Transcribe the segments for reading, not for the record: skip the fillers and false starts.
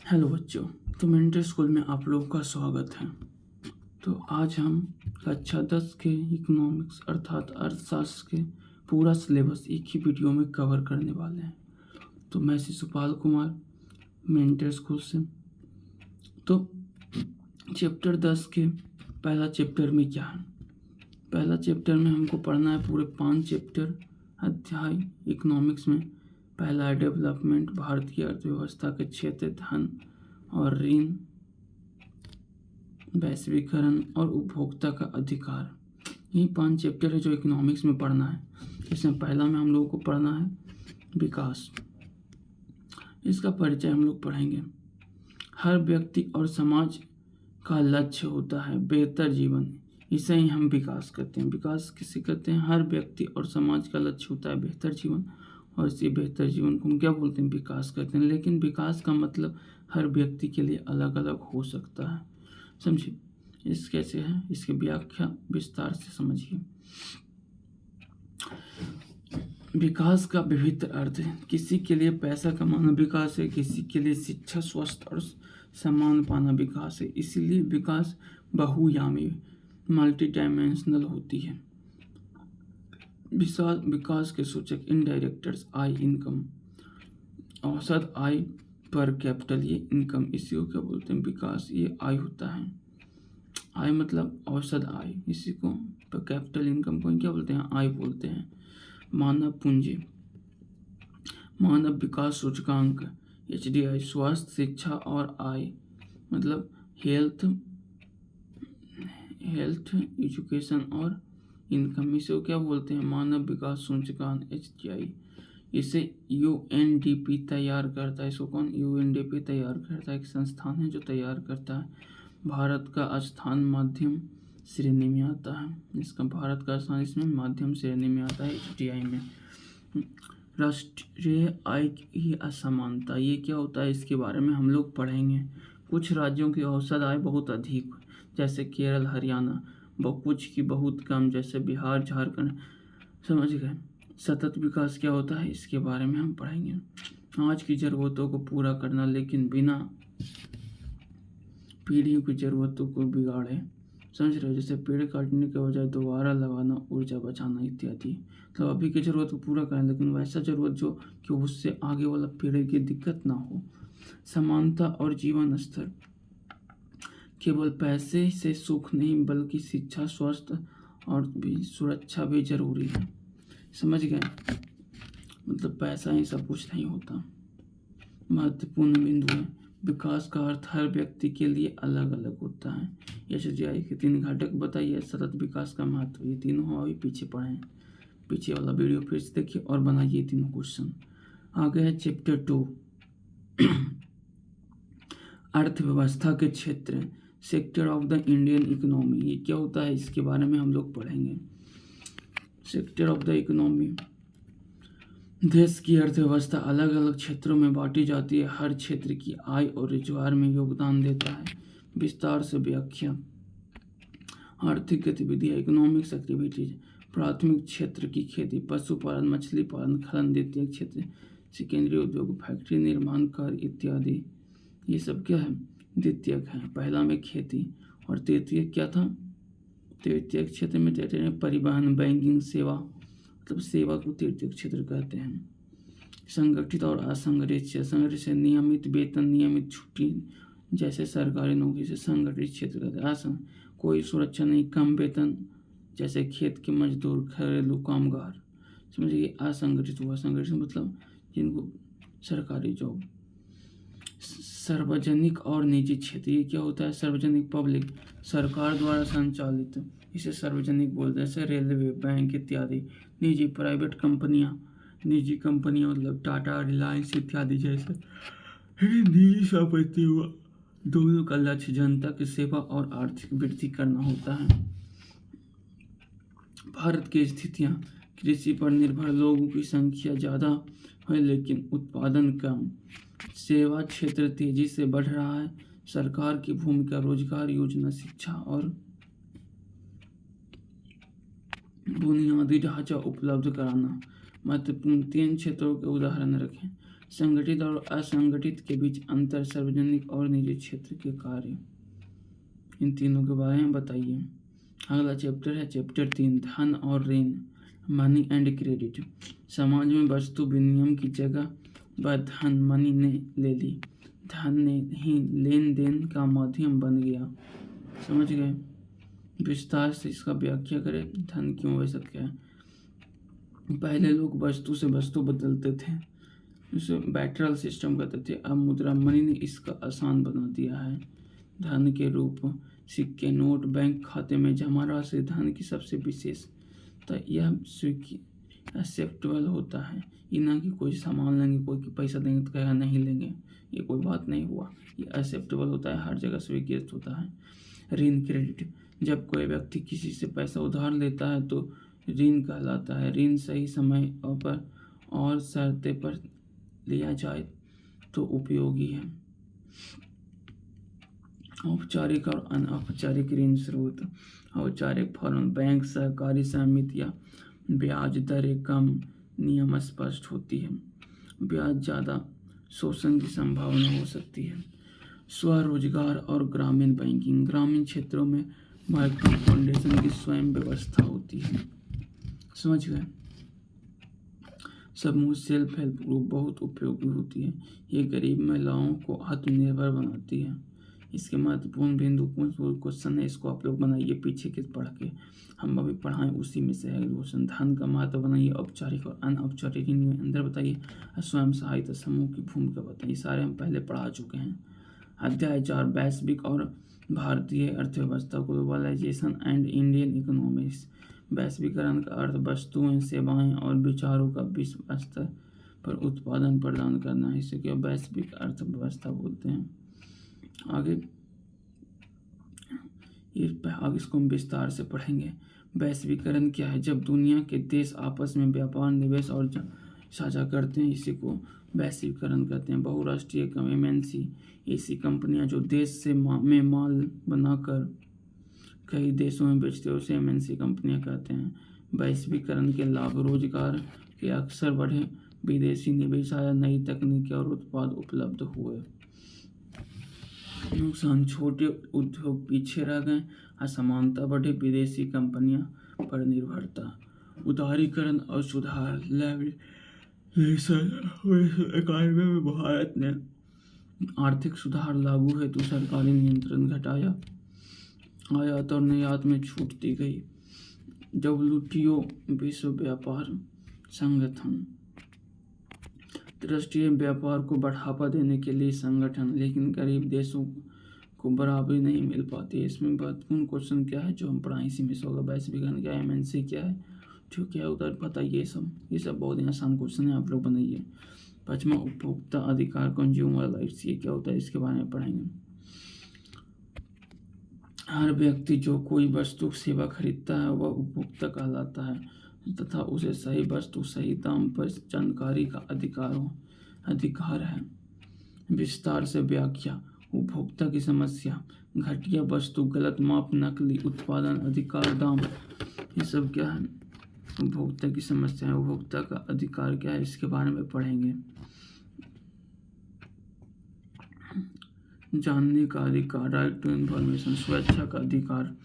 Hello बच्चों। तो mentor school में आप लोगों का स्वागत है। तो आज हम कक्षा 10 के इकोनॉमिक्स अर्थात अर्थशास्त्र के पूरा सिलेबस एक ही वीडियो में कवर करने वाले हैं। तो मैं शिशुपाल कुमार, मेंटर स्कूल से। तो चैप्टर 10 के पहला चैप्टर में क्या है? पहला चैप्टर में हमको पढ़ना है पूरे 5 चैप्टर अध्याय इकोनॉमिक्स में। पहला है डेवलपमेंट, भारतीय अर्थव्यवस्था के क्षेत्र, धन और ऋण, वैश्वीकरण और उपभोक्ता का अधिकार। यही 5 चैप्टर है जो इकोनॉमिक्स में पढ़ना है। इसमें पहला में हम लोगों को पढ़ना है विकास। इसका परिचय हम लोग पढ़ेंगे। हर व्यक्ति और समाज का लक्ष्य होता है बेहतर जीवन, इसे ही हम विकास कहते हैं। विकास किसे कहते हैं? हर व्यक्ति और समाज का लक्ष्य होता है बेहतर जीवन, और इसी बेहतर जीवन को हम क्या बोलते हैं? विकास कहते हैं। लेकिन विकास का मतलब हर व्यक्ति के लिए अलग अलग हो सकता है, समझिए। इस कैसे है, इसकी व्याख्या विस्तार से समझिए। विकास का विविध अर्थ है। किसी के लिए पैसा कमाना विकास है, किसी के लिए शिक्षा, स्वास्थ्य और सम्मान पाना विकास है। इसीलिए विकास बहुआयामी, मल्टी डायमेंशनल होती है। विकास के सूचक इंडायरेक्टर्स, आय, इनकम, औसत आय पर कैपिटल, ये इनकम, इसी को क्या बोलते हैं? विकास। ये आय होता है। आय मतलब औसत आय, इसी को पर कैपिटल इनकम को क्या बोलते हैं? आय बोलते हैं। मानव पूंजी, मानव विकास सूचकांक, HDI, स्वास्थ्य, शिक्षा और आय मतलब हेल्थ, एजुकेशन और इनकम, इसे क्या बोलते हैं? मानव विकास सूचकांक, HDI। इसे UNDP तैयार करता है। इसको कौन? UNDP तैयार करता है। एक संस्थान है जो तैयार करता है। भारत का स्थान मध्यम श्रेणी में आता है। इसका भारत का स्थान इसमें मध्यम श्रेणी में आता है, HDI में। राष्ट्रीय आय की असमानता, ये क्या होता है? इसके बारे में हम लोग पढ़ेंगे। कुछ राज्यों की औसत आय बहुत अधिक, जैसे केरल, हरियाणा, कुछ की बहुत कम, जैसे बिहार, झारखंड, समझ गए। सतत विकास क्या होता है? इसके बारे में हम पढ़ेंगे। आज की ज़रूरतों को पूरा करना, लेकिन बिना पीढ़ियों की ज़रूरतों को बिगाड़े, समझ रहे हो? जैसे पेड़ काटने के बजाय दोबारा लगाना, ऊर्जा बचाना इत्यादि। तो अभी की ज़रूरत को पूरा करें, लेकिन वैसा ज़रूरत जो कि उससे आगे वाला पीढ़ी की दिक्कत ना हो। समानता और जीवन स्तर, केवल पैसे से सुख नहीं बल्कि शिक्षा, स्वास्थ्य और भी सुरक्षा भी जरूरी है, समझ गए। मतलब पैसा ही सब कुछ नहीं होता। महत्वपूर्ण बिंदु है। विकास का अर्थ हर व्यक्ति के लिए अलग अलग होता है। HDI के 3 घटक बताइए। सतत विकास का महत्व, ये तीनों अभी पीछे पढ़ें। पीछे वाला वीडियो फिर से देखिए और बनाइए तीनों क्वेश्चन। आगे है चैप्टर 2 अर्थव्यवस्था के क्षेत्र, sector of the Indian economy. ये क्या होता है? इसके बारे में हम लोग पढ़ेंगे। सेक्टर ऑफ द इकोनॉमी, देश की अर्थव्यवस्था अलग अलग क्षेत्रों में बांटी जाती है। हर क्षेत्र की आय और रोजगार में योगदान देता है। विस्तार से व्याख्या। आर्थिक गतिविधियाँ, इकोनॉमिक्स एक्टिविटीज। प्राथमिक क्षेत्र की खेती, पशुपालन, मछली पालन, खनन। द्वितीयक क्षेत्र सेकेंडरी उद्योग, फैक्ट्री, निर्माण कार्य इत्यादि। ये सब क्या है? द्वितीयक है। पहला में खेती, और तृतीयक क्या था? तृतीयक क्षेत्र में तृतीय परिवहन, बैंकिंग सेवा, मतलब सेवा को तृतीयक क्षेत्र कहते हैं। संगठित और असंगठित क्षेत्र, संगठित से नियमित वेतन, नियमित छुट्टी, जैसे सरकारी नौकरी से संगठित क्षेत्र कहते हैं। कोई सुरक्षा नहीं, कम वेतन, जैसे खेत के मजदूर, घरेलू कामगार, समझिए। असंगठित हुआ, संगठित मतलब जिनको सरकारी जॉब। सार्वजनिक और निजी क्षेत्र, ये क्या होता है? सार्वजनिक पब्लिक, सरकार द्वारा संचालित, इसे सार्वजनिक बोलते हैं, जैसे रेलवे, बैंक इत्यादि। निजी, प्राइवेट कंपनियां, निजी कंपनियां मतलब टाटा, रिलायंस इत्यादि जैसे। निजी संपत्ति हुआ। दोनों का लक्ष्य जनता की सेवा और आर्थिक वृद्धि करना होता है। भारत की स्थितियाँ, कृषि पर निर्भर लोगों की संख्या ज़्यादा है लेकिन उत्पादन कम। सेवा क्षेत्र तेजी से बढ़ रहा है। सरकार की भूमिका, रोजगार योजना, शिक्षा और बुनियादी ढांचा उपलब्ध कराना। महत्वपूर्ण 3 क्षेत्रों के उदाहरण रखें। संगठित और असंगठित के बीच अंतर, सार्वजनिक और निजी क्षेत्र के कार्य, इन तीनों के बारे में बताइए। अगला चैप्टर है चैप्टर 3, धन और ऋण, मनी एंड क्रेडिट। समाज में वस्तु विनिमय की जगह वह धन मनी ने ले ली। धन ने ही लेन देन का माध्यम बन गया। समझ गए? विस्तार से इसका व्याख्या करें। धन क्यों वैसा क्या है? पहले लोग वस्तु से वस्तु बदलते थे, उसे बैटरल सिस्टम कहते थे। अब मुद्रा मनी ने इसका आसान बना दिया है। धन के रूप सिक्के, नोट, बैंक खाते में जमा राशि धन की सबसे विशेषता। यह एक्सेप्टेबल होता है, ये ना कि कोई सामान लेंगे, कोई पैसा देंगे तो कहेगा नहीं लेंगे, ये कोई बात नहीं हुआ। ये एक्सेप्टेबल होता है, हर जगह स्वीकृत होता है। ऋण क्रेडिट, जब कोई व्यक्ति किसी से पैसा उधार लेता है तो ऋण कहलाता है। ऋण सही समय पर और शर्तें पर लिया जाए तो उपयोगी है। औपचारिक और अनौपचारिक ऋण स्रोत। औपचारिक फर्म, बैंक, सहकारी समिति या ब्याज दरें कम, नियम स्पष्ट होती है। ब्याज ज़्यादा, शोषण की संभावना हो सकती है। स्वरोजगार और ग्रामीण बैंकिंग, ग्रामीण क्षेत्रों में माइक्रो फाउंडेशन की स्वयं व्यवस्था होती है। समझ गए? समूह सेल्फ हेल्प ग्रुप बहुत उपयोगी होती है। ये गरीब महिलाओं को आत्मनिर्भर बनाती है। इसके महत्वपूर्ण बिंदु क्वेश्चन है, इसको आप लोग बनाइए पीछे के पढ़ के, हम अभी पढ़ाएं उसी में से है क्वेश्चन। धन का महत्व बनाइए, औपचारिक और अनौपचारिक ऋण में अंदर बताइए, स्वयं सहायता समूह की भूमिका बताइए। सारे हम पहले पढ़ा चुके हैं। अध्याय 4, वैश्विक और भारतीय अर्थव्यवस्था, ग्लोबलाइजेशन एंड इंडियन इकोनॉमिक्स। वैश्वीकरण का अर्थ वस्तुएं, सेवाएं और विचारों का विश्व स्तर पर उत्पादन प्रदान करना है। इसे क्या वैश्विक अर्थव्यवस्था बोलते हैं। आगे इसको हम विस्तार से पढ़ेंगे। वैश्वीकरण क्या है? जब दुनिया के देश आपस में व्यापार, निवेश और साझा करते हैं, इसी को वैश्वीकरण कहते हैं। बहुराष्ट्रीय एमएनसी, ऐसी कंपनियां जो देश से में माल बनाकर कई देशों में बेचते हैं, उसे एमएनसी कंपनियां कहते हैं। वैश्वीकरण के लाभ, रोजगार के अवसर बढ़े, विदेशी निवेश आया, नई तकनीकें और उत्पाद उपलब्ध हुए। नुकसान, छोटे उद्योग पीछे रह गए, असमानता बढ़े, विदेशी कंपनियां पर निर्भरता। उदारीकरण और सुधार, इकानवे में भारत ने आर्थिक सुधार लागू हेतु सरकारी नियंत्रण घटाया, आयात और निर्यात में छूट दी गई। WTO, विश्व व्यापार संगठन, अंतर्राष्ट्रीय व्यापार को बढ़ावा देने के लिए संगठन, लेकिन गरीब देशों को बराबरी नहीं मिल पाती है। इसमें महत्वपूर्ण क्वेश्चन क्या है जो हम पढ़ाएं, इसी में से होगा। वैश्वीकरण क्या है, एमएनसी क्या है, जो क्या उधर बताइए। ये सब बहुत ही आसान क्वेश्चन है, आप लोग बनाइए। 5वां, उपभोक्ता अधिकार, कंज्यूमर राइट्स, ये क्या होता है, इसके बारे में पढ़ेंगे। हर व्यक्ति जो कोई वस्तु सेवा खरीदता है वह उपभोक्ता कहलाता है तथा उसे सही वस्तु सही दाम पर जानकारी का अधिकार है। विस्तार से व्याख्या। उपभोक्ता की समस्या, घटिया वस्तु, गलत माप, नकली उत्पादन, अधिकार, दाम, ये सब क्या है, उपभोक्ता की समस्या है। उपभोक्ता का अधिकार क्या है, इसके बारे में पढ़ेंगे। जानने का अधिकार, राइट टू इन्फॉर्मेशन, स्वेच्छा का अधिकार,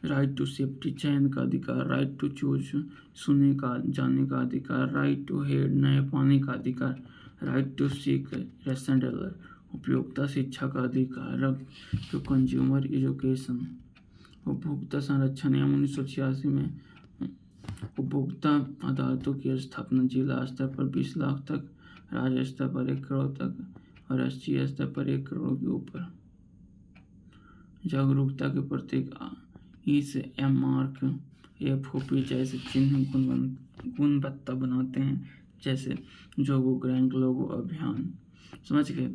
राइट टू सेफ्टी, चयन का अधिकार, राइट टू चूज, सुनने का जानने का अधिकार, राइट टू हेड, नए पाने का अधिकार, राइट टू सीक रेसेंडलर, उपभोक्ता शिक्षा का अधिकार, राइट टू कंज्यूमर एजुकेशन। उपभोक्ता संरक्षण नियम 1986 में उपभोक्ता अदालतों की स्थापना, जिला स्तर पर 20 लाख तक, राज्य स्तर पर 1 करोड़ तक और राष्ट्रीय स्तर पर 1 करोड़ के ऊपर। जागरूकता के प्रतीक, ECM मार्क, FOP जैसे चिन्ह गुणवत्ता बनाते हैं, जैसे जोगो ग्रैंक लोगो अभियान। समझ गए?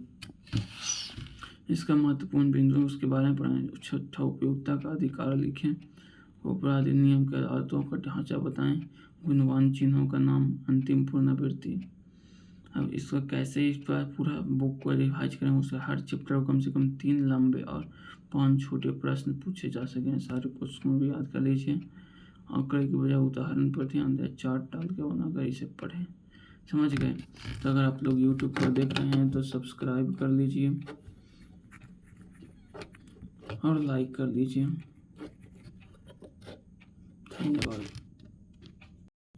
इसका महत्वपूर्ण बिंदु उसके बारे में पढ़ें। 6वां, उपयोगिता का अधिकार लिखें। अपराध नियम के अदालतों का ढांचा बताएं। गुणवान चिन्हों का नाम, अंतिम पुनरावृत्ति। अब इसका कैसे इस पर पूरा बुक को रिवाइज करें, उससे हर चैप्टर को कम से कम 3 लंबे और 5 छोटे प्रश्न पूछे जा सकें। सारे क्वेश्चन भी याद कर लीजिए। आंकड़े की बजाय उदाहरण पर ध्यान दें, चार्ट डाल के बनाकर इसे पढ़ें। समझ गए? तो अगर आप लोग यूट्यूब पर देख रहे हैं तो सब्सक्राइब कर लीजिए और लाइक कर दीजिए। धन्यवाद।